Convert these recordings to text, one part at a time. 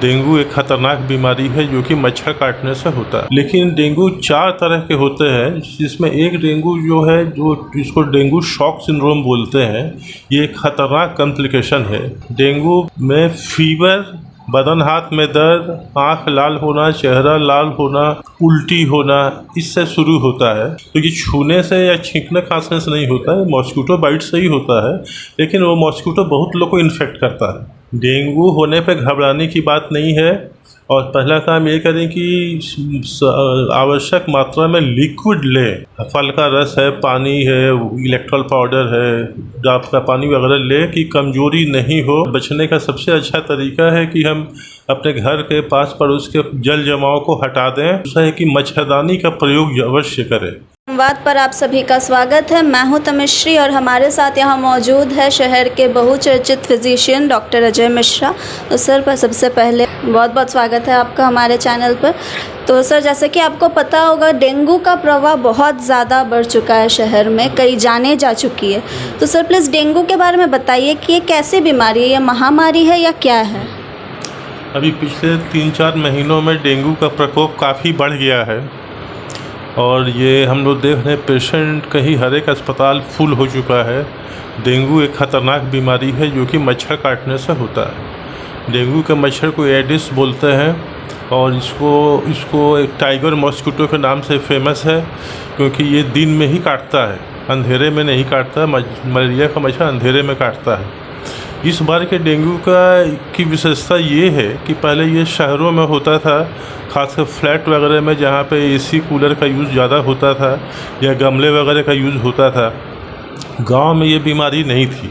Dengue एक खतरनाक बीमारी है जो कि मच्छर काटने से होता है। लेकिन डेंगू 4 तरह के होते हैं, जिसमें एक डेंगू जो है जो जिसको डेंगू शॉक सिंड्रोम बोलते हैं, ये एक खतरनाक कॉम्प्लिकेशन है। डेंगू में फीवर, बदन हाथ में दर्द, आँख लाल होना, चेहरा लाल होना, उल्टी होना, इससे शुरू होता है। तो ये छूने से या छींकने खांसने से नहीं होता है, मॉस्किटो बाइट से ही होता है। लेकिन वो मॉस्किटो बहुत लोग को इन्फेक्ट करता है। डेंगू होने पे घबराने की बात नहीं है, और पहला काम ये करें कि आवश्यक मात्रा में लिक्विड लें। फल का रस है, पानी है, इलेक्ट्रॉल पाउडर है, डाब का पानी वगैरह लें कि कमजोरी नहीं हो। बचने का सबसे अच्छा तरीका है कि हम अपने घर के पास पड़ोस के जल जमाव को हटा दें। दूसरा है कि मच्छरदानी का प्रयोग अवश्य करें। संवाद पर आप सभी का स्वागत है। मैं हूं तमिश्री और हमारे साथ यहां मौजूद है शहर के बहुचर्चित फिजिशियन डॉक्टर अजय मिश्रा। तो सर, पर सबसे पहले बहुत बहुत स्वागत है आपका हमारे चैनल पर। तो सर, जैसे कि आपको पता होगा, डेंगू का प्रभाव बहुत ज़्यादा बढ़ चुका है शहर में, कई जानें जा चुकी है। तो सर प्लीज़ डेंगू के बारे में बताइए कि ये कैसी बीमारी है, ये महामारी है या क्या है? अभी पिछले 3-4 महीनों में डेंगू का प्रकोप काफ़ी बढ़ गया है, और ये हम लोग देख रहे हैं पेशेंट कहीं हर एक अस्पताल फुल हो चुका है। डेंगू एक ख़तरनाक बीमारी है जो कि मच्छर काटने से होता है। डेंगू के मच्छर को एडिस बोलते हैं, और इसको एक टाइगर मॉस्किटो के नाम से फेमस है, क्योंकि ये दिन में ही काटता है, अंधेरे में नहीं काटता। मलेरिया का मच्छर अंधेरे में काटता है। इस बार के डेंगू की विशेषता ये है कि पहले ये शहरों में होता था, खासकर फ्लैट वगैरह में जहाँ पे एसी कूलर का यूज़ ज़्यादा होता था या गमले वगैरह का यूज़ होता था। गांव में ये बीमारी नहीं थी,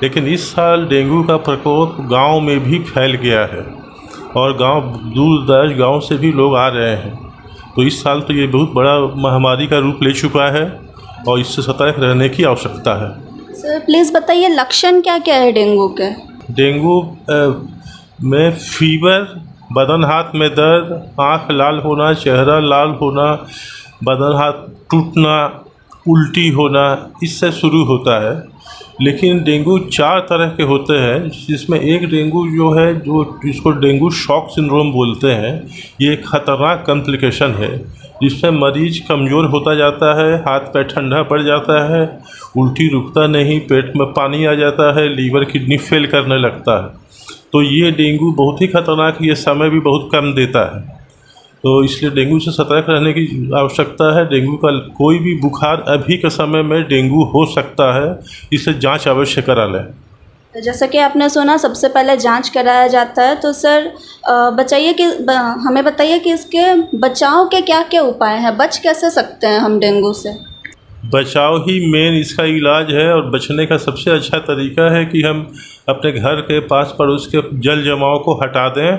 लेकिन इस साल डेंगू का प्रकोप गांव में भी फैल गया है, और दूर दराज गाँव से भी लोग आ रहे हैं। तो इस साल तो ये बहुत बड़ा महामारी का रूप ले चुका है, और इससे सतर्क रहने की आवश्यकता है। सर प्लीज़ बताइए, लक्षण क्या क्या है डेंगू के? डेंगू में फीवर, बदन हाथ में दर्द, आँख लाल होना, चेहरा लाल होना, बदन हाथ टूटना, उल्टी होना, इससे शुरू होता है। लेकिन डेंगू 4 तरह के होते हैं, जिसमें एक डेंगू जो है जो जिसको डेंगू शॉक सिंड्रोम बोलते हैं, ये एक खतरनाक कॉम्प्लिकेशन है, जिसमें मरीज कमज़ोर होता जाता है, हाथ पैर ठंडा पड़ जाता है, उल्टी रुकता नहीं, पेट में पानी आ जाता है, लीवर किडनी फेल करने लगता है। तो ये डेंगू बहुत ही खतरनाक, ये समय भी बहुत कम देता है। तो इसलिए डेंगू से सतर्क रहने की आवश्यकता है। डेंगू का कोई भी बुखार अभी के समय में डेंगू हो सकता है, इससे जांच अवश्य करा लें। जैसा कि आपने सुना, सबसे पहले जांच कराया जाता है। तो सर हमें बताइए कि इसके बचाव के क्या क्या उपाय हैं, बच कैसे सकते हैं हम डेंगू से? बचाव ही मेन इसका इलाज है, और बचने का सबसे अच्छा तरीका है कि हम अपने घर के पास पड़ोस के जल जमाव को हटा दें।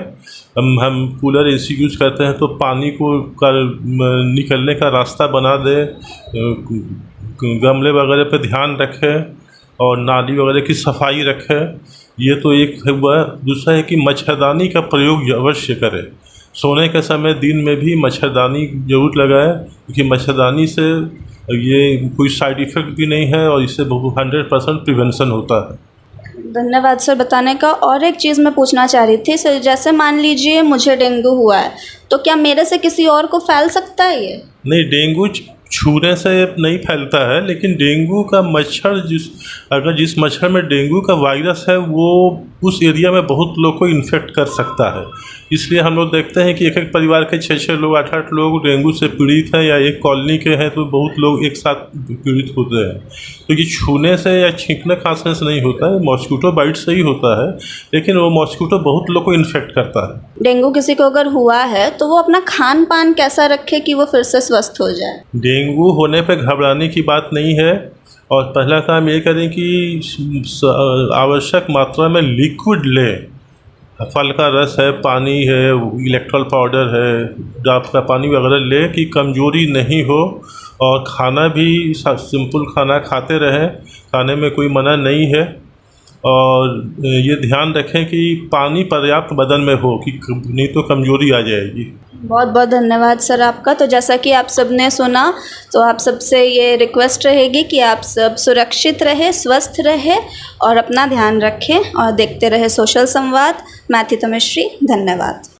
हम कूलर एसी यूज़ करते हैं, तो पानी को निकलने का रास्ता बना दें, गमले वगैरह पे ध्यान रखें, और नाली वगैरह की सफाई रखें। ये तो एक हुआ। दूसरा है कि मच्छरदानी का प्रयोग अवश्य करें। सोने के समय दिन में भी मच्छरदानी ज़रूर लगाएं, क्योंकि मच्छरदानी से ये कोई साइड इफ़ेक्ट भी नहीं है, और इससे 100% प्रिवेंशन होता है। धन्यवाद सर बताने का। और एक चीज़ मैं पूछना चाह रही थी सर, जैसे मान लीजिए मुझे डेंगू हुआ है, तो क्या मेरे से किसी और को फैल सकता है ये? नहीं, डेंगू छूने से नहीं फैलता है, लेकिन डेंगू का मच्छर जिस मच्छर में डेंगू का वायरस है, वो उस एरिया में बहुत लोग को इन्फेक्ट कर सकता है। इसलिए हम लोग देखते हैं कि एक एक परिवार के 6-6 लोग, 8-8 लोग डेंगू से पीड़ित हैं, या एक कॉलोनी के हैं तो बहुत लोग एक साथ पीड़ित होते हैं। तो ये छूने से या छींकने खांसने से नहीं होता है, मॉस्किटो बाइट से ही होता है। लेकिन वो मॉस्किटो बहुत लोग को इन्फेक्ट करता है। डेंगू किसी को अगर हुआ है तो वो अपना खान पान कैसा रखे कि वो फिर से स्वस्थ हो जाए? डेंगू होने पे घबराने की बात नहीं है, और पहला काम ये करें कि आवश्यक मात्रा में लिक्विड लें। फल का रस है, पानी है, इलेक्ट्रॉल पाउडर है, डाब का पानी वगैरह लें कि कमजोरी नहीं हो। और खाना भी सिंपल खाना खाते रहें, खाने में कोई मना नहीं है। और ये ध्यान रखें कि पानी पर्याप्त बदन में हो, कि नहीं तो कमज़ोरी आ जाएगी। बहुत बहुत धन्यवाद सर आपका। तो जैसा कि आप सब ने सुना, तो आप सबसे ये रिक्वेस्ट रहेगी कि आप सब सुरक्षित रहे, स्वस्थ रहे और अपना ध्यान रखें और देखते रहे सोशल संवाद। मैं थी तनुश्री, धन्यवाद।